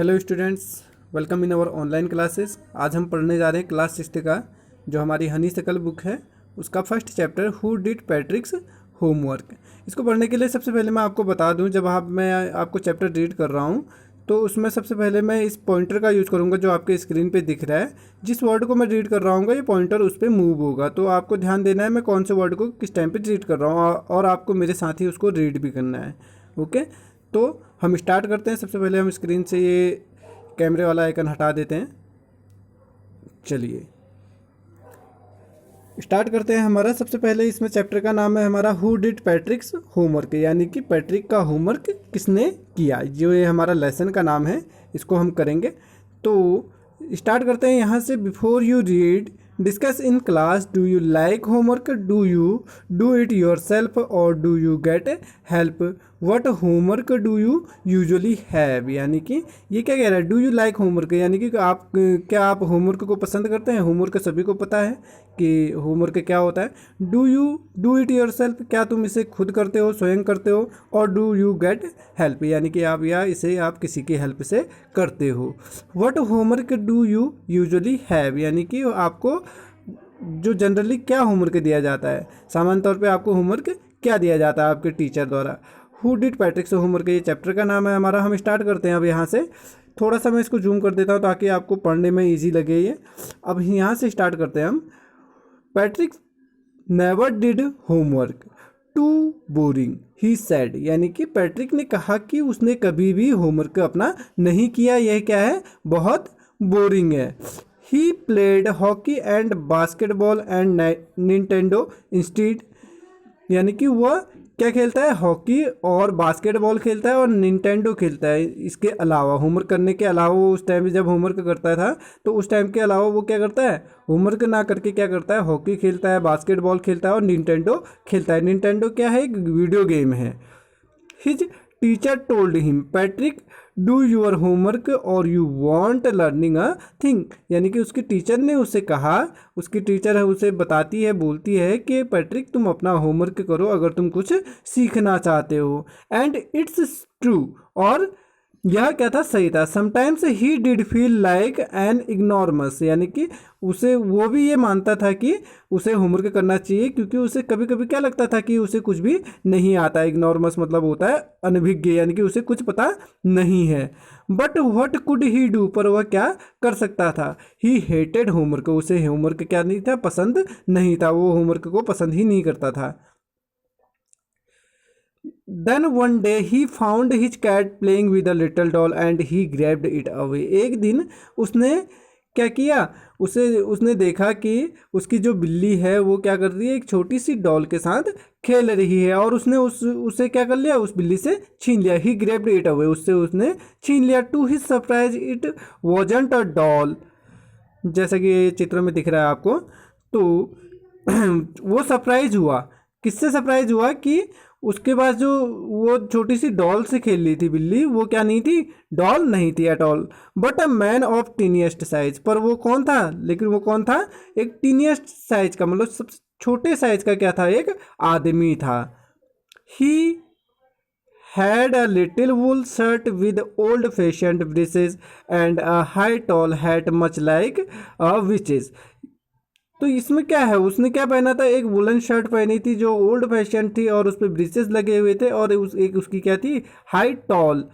Hello students, welcome in our online classes. आज हम पढ़ने जा रहे हैं क्लास 6 का, जो हमारी हनी सकल बुक है, उसका first chapter who did पैट्रिक्स homework. इसको पढ़ने के लिए सबसे पहले मैं आपको बता दूं, जब मैं आपको चैप्टर रीड कर रहा हूं तो उसमें सबसे पहले मैं इस पॉइंटर का यूज़ करूंगा जो आपके स्क्रीन पे दिख रहा है। जिस वर्ड को मैं रीड कर रहा हूँ ये पॉइंटर उस पर मूव होगा, तो आपको ध्यान देना है मैं कौन से वर्ड को किस टाइम पे रीड कर रहा हूँ, और आपको मेरे साथ ही उसको रीड भी करना है। ओके, तो हम स्टार्ट करते हैं। सबसे पहले हम स्क्रीन से ये कैमरे वाला आइकन हटा देते हैं। चलिए स्टार्ट करते हैं। हमारा सबसे पहले इसमें चैप्टर का नाम है हमारा हु डिड पैट्रिक्स होमवर्क, यानी कि पैट्रिक का होमवर्क किसने किया, जो ये हमारा लेसन का नाम है, इसको हम करेंगे। तो स्टार्ट करते हैं यहाँ से। Before you read discuss in class, do you like homework, do you do it yourself और do you get help, what homework do you usually have. यानी कि ये क्या कह रहा है, डू यू लाइक होमवर्क, यानी कि आप होमवर्क को पसंद करते हैं। होमवर्क सभी को पता है कि होमवर्क क्या होता है। Do you do it your self, क्या तुम इसे खुद करते हो, स्वयं करते हो। और डू यू गेट हेल्प, यानी कि इसे आप किसी की हेल्प से करते हो। What homework do you usually have, यानी कि आपको जो जनरली क्या होमवर्क दिया जाता है, सामान्य तौर पे आपको होमवर्क क्या दिया जाता है आपके टीचर द्वारा। हु डिड पैट्रिक्स होमवर्क ये चैप्टर का नाम है हमारा। हम स्टार्ट करते हैं अब यहाँ से। थोड़ा सा मैं इसको जूम कर देता हूँ ताकि आपको पढ़ने में इजी लगे ये। अब यहाँ से स्टार्ट करते हैं हम। Patrick never did homework, too boring he said, यानी कि पैट्रिक ने कहा कि उसने कभी भी होमवर्क अपना नहीं किया, यह क्या है, बहुत बोरिंग है। He played hockey and basketball and Nintendo instead, यानी कि वह क्या खेलता है, हॉकी और बास्केटबॉल खेलता है और निंटेंडो खेलता है। इसके अलावा होमवर्क करने के अलावा वो उस टाइम जब होमवर्क करता था तो उस टाइम के अलावा वो क्या करता है, होमवर्क ना करके क्या करता है, हॉकी खेलता है, बास्केटबॉल खेलता है और निंटेंडो खेलता है। निंटेंडो क्या है, एक वीडियो गेम है। His teacher told him, Patrick do your homework और you want learning a thing, यानी कि उसकी टीचर ने उससे कहा, उसकी टीचर है उसे बताती है, बोलती है कि पैट्रिक तुम अपना होमवर्क करो अगर तुम कुछ सीखना चाहते हो। एंड इट्स ट्रू, और यह क्या था, सही था। Sometimes he did feel like an ignoramus, यानी कि उसे वो भी ये मानता था कि उसे होमवर्क करना चाहिए, क्योंकि उसे कभी कभी क्या लगता था कि उसे कुछ भी नहीं आता। इग्नोरमस मतलब होता है अनभिज्ञ, यानी कि उसे कुछ पता नहीं है। But what could he do, पर वह क्या कर सकता था। ही हेटेड होमवर्क, उसे होमवर्क क्या नहीं था, पसंद नहीं था, वो होमवर्क को पसंद ही नहीं करता था। Then one day he found his cat playing with a little doll and he grabbed it away. एक दिन उसने क्या किया, उसने देखा कि उसकी जो बिल्ली है वो क्या कर रही है, एक छोटी सी डॉल के साथ खेल रही है, और उसने उसे क्या कर लिया, उस बिल्ली से छीन लिया। ही ग्रैब्ड इट अवे, उसने छीन लिया। To his surprise it wasn't a doll, जैसा कि ये चित्र में दिख रहा है आपको। तो वो सरप्राइज हुआ, किससे सरप्राइज हुआ कि उसके पास जो वो छोटी सी डॉल से खेल रही थी बिल्ली, वो क्या नहीं थी, डॉल नहीं थी at all, but a man of tiniest size. पर वो कौन था, लेकिन वो कौन था, एक टीनिएस्ट साइज का, मतलब सबसे छोटे साइज का क्या था, एक आदमी था। ही had a little wool shirt with old fashioned breeches and a high tall hat much like a witch's। तो इसमें क्या है, उसने क्या पहना था, एक वुलन शर्ट पहनी थी जो ओल्ड फैशन थी और उस पर ब्रीचेस लगे हुए थे, और एक उसकी क्या थी, हाई टॉल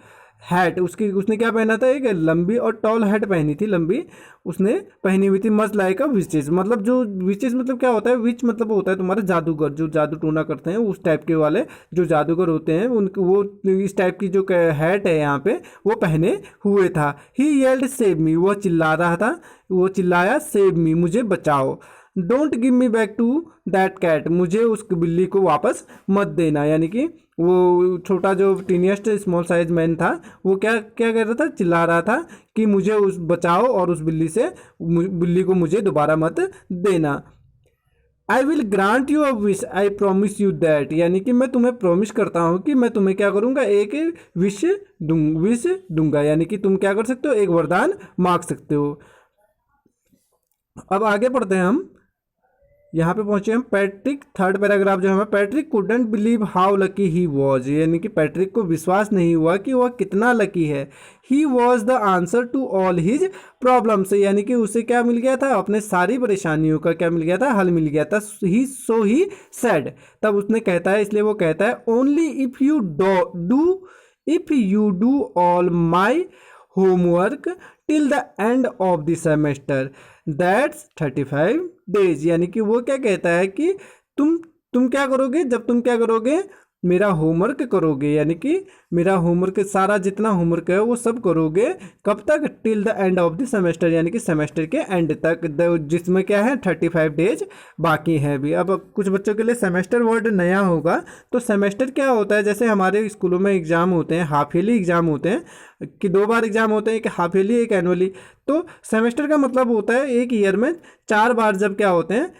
हैट। उसने क्या पहना था, एक लंबी और टॉल हैट पहनी थी, लंबी उसने पहनी हुई थी। मच लाइक अ विचेस, मतलब जो विचेस मतलब क्या होता है, विच मतलब होता है तुम्हारा जादूगर, जो जादू टोना करते हैं, उस टाइप के वाले जो जादूगर होते हैं उनको वो इस टाइप की जो हैट है यहाँ पे वो पहने हुए था। ही येल्ड सेव मी, वह चिल्ला रहा था, वो चिल्लाया, सेव मी, मुझे बचाओ। Don't give me back to that cat, मुझे उस बिल्ली को वापस मत देना। यानी कि वो छोटा जो टीनिएस्ट स्मॉल साइज मैन था वो क्या क्या कर रहा था, चिल्ला रहा था कि मुझे उस बचाओ और उस बिल्ली को मुझे दोबारा मत देना। I will grant you a wish, I promise you that, यानी कि मैं तुम्हें प्रॉमिस करता हूँ कि मैं तुम्हें क्या करूँगा, एक विश दूंगा, यानी कि तुम क्या कर सकते हो, एक वरदान मांग सकते हो। अब आगे पढ़ते हैं हम। यहाँ पे पहुंचे हम पैट्रिक, थर्ड पैराग्राफ जो है, Patrick couldn't believe how lucky he was, यानी कि पैट्रिक को विश्वास नहीं हुआ कि वह कितना लकी है। He was the answer to all his problems, यानी कि उसे क्या मिल गया था, अपने सारी परेशानियों का क्या मिल गया था, हल मिल गया था। ही सेड, तब उसने कहता है, इसलिए वो कहता है only if you do all my homework till the end of the semester that's 35 days, यानी कि वो क्या कहता है कि तुम क्या करोगे, जब तुम क्या करोगे, मेरा होमवर्क करोगे, यानी कि मेरा होमवर्क, सारा जितना होमवर्क है वो सब करोगे, कब तक, till the end of the semester, यानी कि सेमेस्टर के एंड तक, जिसमें क्या है 35 डेज बाकी हैं भी। अब कुछ बच्चों के लिए सेमेस्टर वर्ड नया होगा, तो सेमेस्टर क्या होता है, जैसे हमारे स्कूलों में एग्ज़ाम होते हैं, हाफ ईयरली एग्ज़ाम होते हैं कि 2 बार एग्ज़ाम होते हैं, एक हाफ ईयरली एक एनुअली। तो सेमेस्टर का मतलब होता है एक ईयर में 4 बार जब क्या होते हैं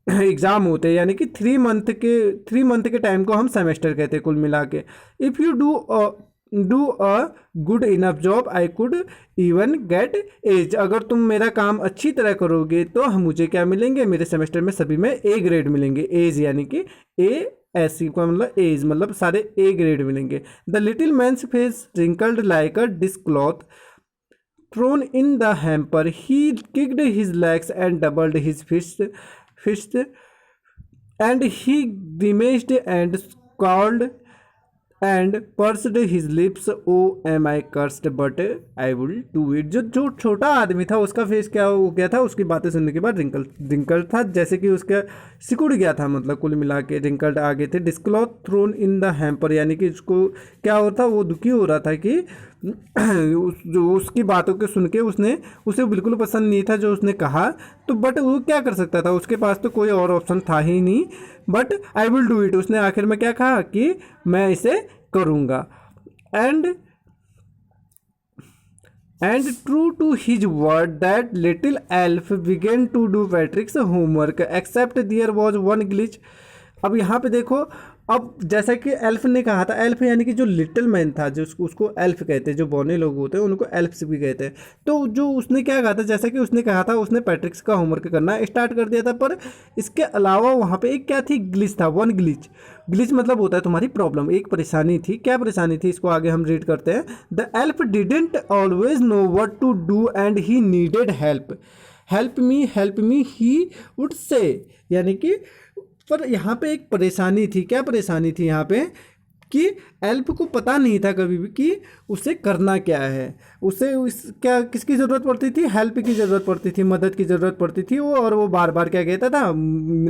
एग्ज़ाम होते हैं, यानी कि 3 मंथ के टाइम को हम सेमेस्टर कहते हैं कुल मिला के। If you do a good enough job I could even get A's, अगर तुम मेरा काम अच्छी तरह करोगे तो हम मुझे क्या मिलेंगे, मेरे सेमेस्टर में सभी में ए ग्रेड मिलेंगे। एज यानी कि एसी का मतलब एज, मतलब सारे ए ग्रेड मिलेंगे। The little man's face wrinkled like a dish cloth thrown in the hamper. He kicked his legs and doubled his fist, and he grimaced and scowled and pursed his lips. Oh, am I cursed? But I will do it. जो छोटा आदमी था उसका face क्या हो गया था, उसकी बातें सुनने के बाद रिंकल था, जैसे कि उसका सिकुड़ गया था, मतलब कुल मिला के रिंकल्ड आ गए थे। डिस्क्लॉथ थ्रोन इन द हैम्पर, यानी कि उसको क्या हो था, वो दुखी हो रहा था कि जो उसकी बातों को सुन के उसे बिल्कुल पसंद नहीं था जो उसने कहा। तो बट वो क्या कर सकता था, उसके पास तो कोई और ऑप्शन था ही नहीं। But I will do it, उसने आखिर में क्या कहा कि मैं इसे करूँगा। And true to his word that little elf began to do Patrick's homework except there was one glitch. अब यहाँ पे देखो, अब जैसा कि एल्फ ने कहा था, एल्फ यानी कि जो लिटिल मैन था, जो उसको एल्फ कहते हैं, जो बौने लोग होते हैं उनको एल्फ्स भी कहते हैं। तो जो उसने क्या कहा था, जैसा कि उसने कहा था, उसने पैट्रिक्स का होमवर्क करना स्टार्ट कर दिया था, पर इसके अलावा वहाँ पे एक क्या थी, ग्लिच था, वन ग्लिच। ग्लिच मतलब होता है तुम्हारी प्रॉब्लम, एक परेशानी थी। क्या परेशानी थी, इसको आगे हम रीड करते हैं। The elf didn't always know what to do and he needed help me he would say, यानी कि पर यहाँ पे एक परेशानी थी। क्या परेशानी थी यहाँ पे, कि एल्फ को पता नहीं था कभी भी कि उसे करना क्या है, उसे क्या किसकी ज़रूरत पड़ती थी, हेल्प की ज़रूरत पड़ती थी, मदद की ज़रूरत पड़ती थी वो, और वो बार बार क्या कहता था,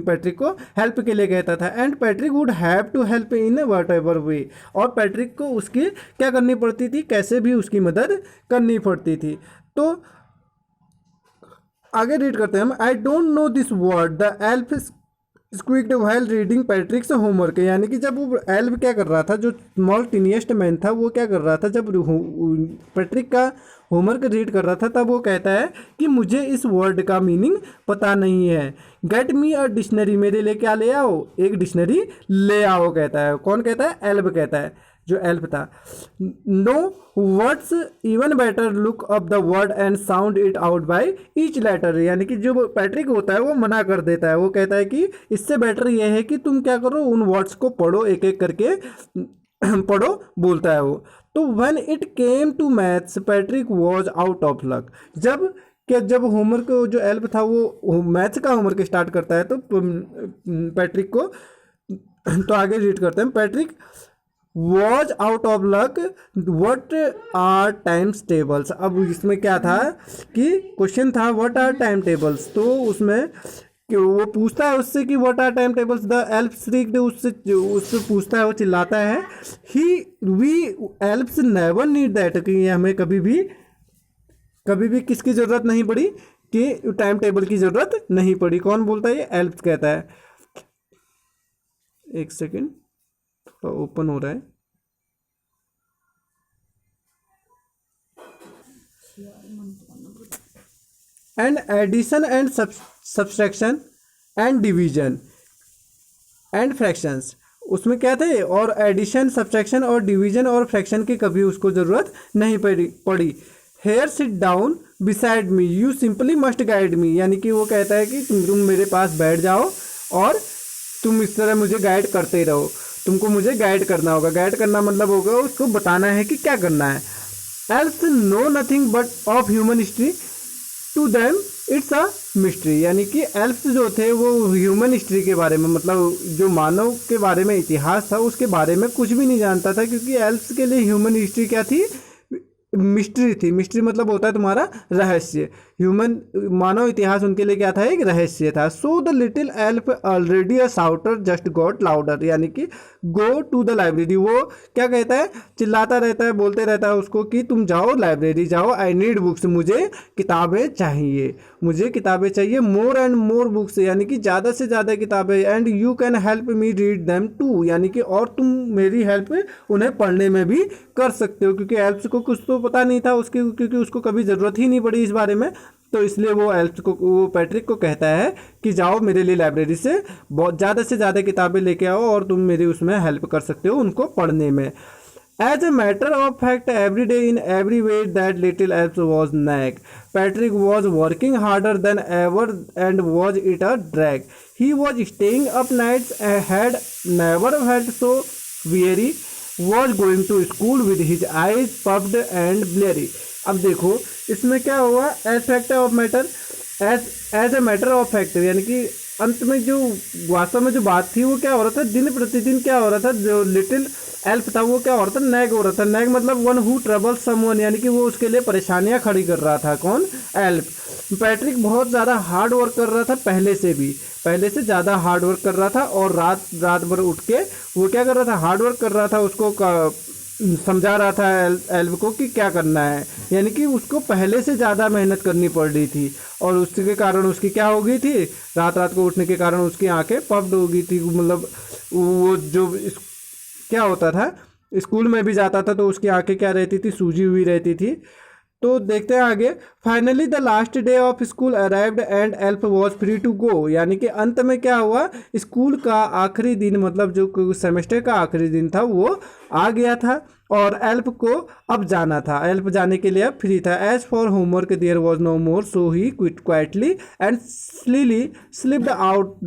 पैट्रिक को हेल्प के लिए कहता था। And Patrick would have to help in whatever way, और पैट्रिक को उसकी क्या करनी पड़ती थी, कैसे भी उसकी मदद करनी पड़ती थी। तो आगे रीड करते हैं हम। I don't know this word the elf squeaked while reading Patrick's homework, यानी कि जब वो एल्फ क्या कर रहा था, जो स्मॉल टीनिएस्ट मैन था, वो क्या कर रहा था, जब पैट्रिक का होमवर्क रीड कर रहा था, तब वो कहता है कि मुझे इस वर्ड का मीनिंग पता नहीं है। गेट मी अ डिक्शनरी, मेरे लिए क्या ले आओ, एक डिक्शनरी ले आओ कहता है। कौन कहता है, एल्फ कहता है, जो एल्फ था। No words even better look up the word and sound it out by each letter, यानी कि जो पैट्रिक होता है वो मना कर देता है, वो कहता है कि इससे बेटर ये है कि तुम क्या करो, उन वर्ड्स को पढ़ो, एक एक करके पढ़ो, बोलता है वो। तो when it came to maths Patrick was out of luck, जब होमवर्क, जो एल्फ था वो मैथ्स का होमवर्क स्टार्ट करता है, तो पैट्रिक को, तो आगे रीड करते हैं। Patrick was out of luck, what are times tables. अब इसमें क्या था कि क्वेश्चन था वट आर टाइम टेबल्स, तो उसमें कि वो पूछता है उससे कि what are time tables. The elf shrieked, उससे पूछता है, वो चिल्लाता है, we elfs never need that, कि हमें कभी भी किसकी ज़रूरत नहीं पड़ी, कि टाइम टेबल की ज़रूरत नहीं पड़ी। कौन बोलता है, ये एल्फ कहता है। एक सेकेंड, ओपन हो रहा है। And addition and subtraction and division and fractions, उसमें क्या थे, और एडिशन, सब्सट्रैक्शन और डिवीजन और फ्रैक्शन की कभी उसको ज़रूरत नहीं पड़ी। Here sit down beside me, you simply must guide me, यानी कि वो कहता है कि तुम मेरे पास बैठ जाओ और तुम इस तरह मुझे गाइड करते ही रहो, तुमको मुझे गाइड करना होगा। गाइड करना मतलब होगा उसको बताना है कि क्या करना है। Elves know nothing but of human history to them it's a mystery, यानी कि एल्फ्स जो थे वो ह्यूमन हिस्ट्री के बारे में, मतलब जो मानव के बारे में इतिहास था उसके बारे में कुछ भी नहीं जानता था, क्योंकि एल्फ्स के लिए ह्यूमन हिस्ट्री क्या थी, मिस्ट्री थी। मिस्ट्री मतलब होता है तुम्हारा रहस्य। ह्यूमन मानव इतिहास उनके लिए क्या था, एक रहस्य था। So the little elf already a shouter just got louder, यानी कि गो टू द लाइब्रेरी, वो क्या कहता है, चिल्लाता रहता है, बोलते रहता है उसको कि तुम जाओ लाइब्रेरी जाओ, आई नीड बुक्स, मुझे किताबें चाहिए, मुझे किताबें चाहिए, मोर एंड मोर बुक्स, यानी कि ज़्यादा से ज़्यादा किताबें, and you can help me read them too, यानी कि और तुम मेरी हेल्प उन्हें पढ़ने में भी कर सकते हो, क्योंकि एल्फ्स को कुछ तो पता नहीं था उसके, क्योंकि उसको कभी ज़रूरत ही नहीं पड़ी इस बारे में, तो इसलिए वो एल्फ्स को, वो पैट्रिक को कहता है कि जाओ मेरे लिए लाइब्रेरी से बहुत ज़्यादा से ज़्यादा किताबें लेके आओ और तुम मेरी उसमें हेल्प कर सकते हो उनको पढ़ने में। As a matter of fact, every day in every way that little elf was nag. Patrick was working harder than ever and was it a drag. He was staying up nights and had never felt so weary. Was going to school with his eyes puffed and bleary. अब देखो इसमें क्या हुआ, as fact of matter, as a matter of fact, यानी कि अंत में जो वास्तव में जो बात थी वो क्या हो रहा था, दिन प्रतिदिन क्या हो रहा था, जो लिटिल एल्फ था वो क्या हो रहा था, नैग हो रहा था। नैग मतलब वन हु ट्रबल समवन, यानी कि वो उसके लिए परेशानियां खड़ी कर रहा था। कौन, एल्फ। पैट्रिक बहुत ज़्यादा हार्ड वर्क कर रहा था, पहले से ज़्यादा हार्ड वर्क कर रहा था, और रात भर उठ के वो क्या कर रहा था, हार्ड वर्क कर रहा था, उसको समझा रहा था एल्फ को कि क्या करना है, यानी कि उसको पहले से ज़्यादा मेहनत करनी पड़ रही थी, और उसके कारण उसकी क्या हो गई थी, रात को उठने के कारण उसकी आंखें पफ्ड हो गई थी, मतलब वो जो क्या होता था, स्कूल में भी जाता था तो उसकी आंखें क्या रहती थी, सूजी हुई रहती थी। तो देखते हैं आगे। Finally the last day of school arrived and elf was free to go, यानी कि अंत में क्या हुआ, स्कूल का आखिरी दिन, मतलब जो सेमेस्टर का आखिरी दिन था वो आ गया था, और एल्फ को अब जाना था, एल्फ जाने के लिए अब फ्री था। As for homework there was no more, so he quite quietly and slyly slipped out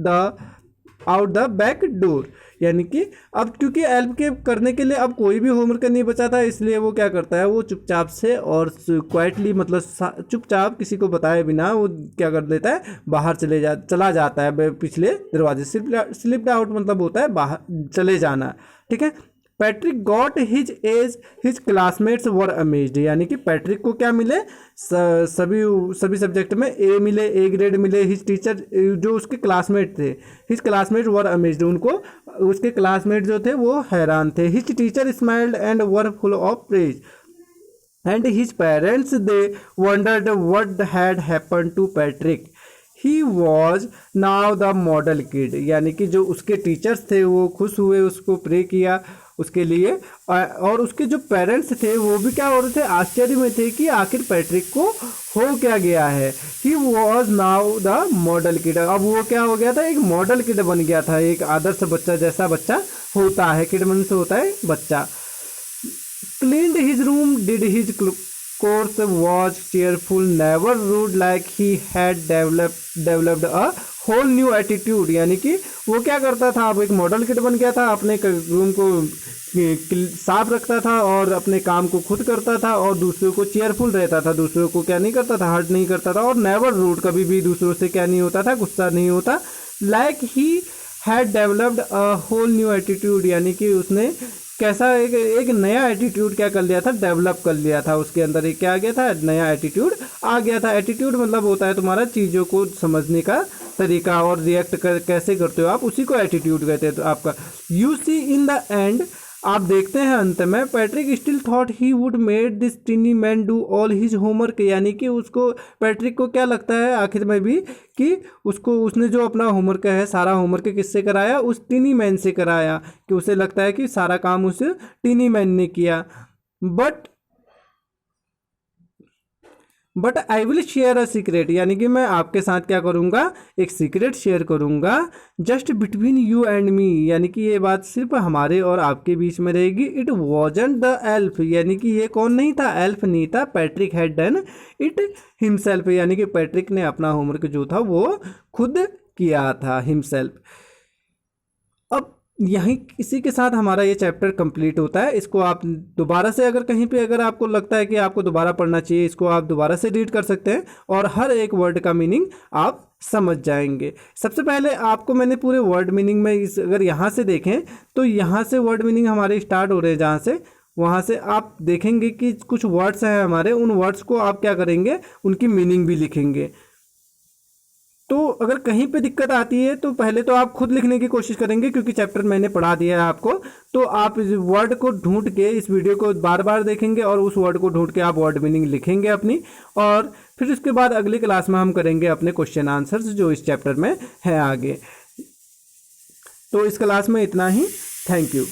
the back door, यानी कि अब क्योंकि एल्फ के करने के लिए अब कोई भी होमवर्क नहीं बचा था, इसलिए वो क्या करता है, वो चुपचाप से और क्वाइटली, मतलब चुपचाप किसी को बताए बिना वो क्या कर देता है, बाहर चला जाता है पिछले दरवाजे। स्लिप्ड आउट मतलब होता है बाहर चले जाना, ठीक है। पैट्रिक गॉट हिज क्लासमेट्स वर अमेज्ड, यानी कि पैट्रिक को क्या मिले, सभी सब्जेक्ट में ए मिले, ए ग्रेड मिले। हिज टीचर, जो उसके क्लासमेट थे, हिज क्लासमेट वर अमेज्ड, उनको उसके क्लासमेट जो थे वो हैरान थे। His teacher smiled and were full of praise and his parents they wondered what had happened to Patrick. He was now the model kid, यानी कि जो उसके टीचर्स थे वो खुश हुए, उसको प्रे किया उसके लिए, और उसके जो पेरेंट्स थे वो भी क्या हो रहे थे, आश्चर्य में थे कि आखिर पैट्रिक को हो क्या गया है। He was now the model kid, अब वो क्या हो गया था, एक मॉडल किड बन गया था, एक आदर्श बच्चा जैसा बच्चा होता है, किड मन से होता है बच्चा। Cleaned his room, did his course, was cheerful, never rude, like he had developed a whole new attitude, यानी कि वो क्या करता था, अब एक मॉडल किड बन गया था, अपने रूम को साफ रखता था और अपने काम को खुद करता था, और दूसरों को चेयरफुल रहता था, दूसरों को क्या नहीं करता था, हर्ट नहीं करता था, और नेवर रूड, कभी भी दूसरों से क्या नहीं होता था, गुस्सा नहीं होता। Like he had developed a whole new attitude, यानी कि उसने कैसा एक नया एटीट्यूड क्या कर लिया था, डेवलप कर लिया था, उसके अंदर एक क्या आ गया था, नया एटीट्यूड आ गया था। एटीट्यूड मतलब होता है तुम्हारा चीज़ों को समझने का तरीका, और रिएक्ट कैसे करते हो आप, उसी को एटीट्यूड कहते हैं। तो आपका you see in the end, आप देखते हैं अंत में, Patrick still thought he would made this tiny man do all his homework, यानी कि उसको, पैट्रिक को क्या लगता है आखिर में भी कि उसने जो अपना होमवर्क है, सारा होमवर्क किससे कराया, उस टीनी मैन से कराया, कि उसे लगता है कि सारा काम उस टीनी मैन ने किया। But I will share a secret, यानी कि मैं आपके साथ क्या करूँगा, एक सीक्रेट शेयर करूँगा, just between you and me, यानी कि ये बात सिर्फ हमारे और आपके बीच में रहेगी। इट वॉजंट द एल्फ, यानी कि ये कौन नहीं था, एल्फ नहीं था, Patrick had done it himself, यानी कि पैट्रिक ने अपना होमवर्क जो था वो खुद किया था हिमसेल्फ। अब यहीं इसी के साथ हमारा ये चैप्टर कंप्लीट होता है। इसको आप दोबारा से अगर कहीं पे अगर आपको लगता है कि आपको दोबारा पढ़ना चाहिए, इसको आप दोबारा से रीड कर सकते हैं और हर एक वर्ड का मीनिंग आप समझ जाएंगे। सबसे पहले आपको मैंने पूरे वर्ड मीनिंग में इस अगर यहाँ से देखें तो यहाँ से वर्ड मीनिंग हमारे स्टार्ट हो रहे हैं, जहाँ से वहाँ से आप देखेंगे कि कुछ वर्ड्स हैं हमारे, उन वर्ड्स को आप क्या करेंगे, उनकी मीनिंग भी लिखेंगे। तो अगर कहीं पे दिक्कत आती है तो पहले तो आप खुद लिखने की कोशिश करेंगे, क्योंकि चैप्टर मैंने पढ़ा दिया है आपको, तो आप इस वर्ड को ढूंढ के इस वीडियो को बार बार देखेंगे और उस वर्ड को ढूंढ के आप वर्ड मीनिंग लिखेंगे अपनी, और फिर उसके बाद अगली क्लास में हम करेंगे अपने क्वेश्चन आंसर्स जो इस चैप्टर में है आगे। तो इस क्लास में इतना ही। Thank you.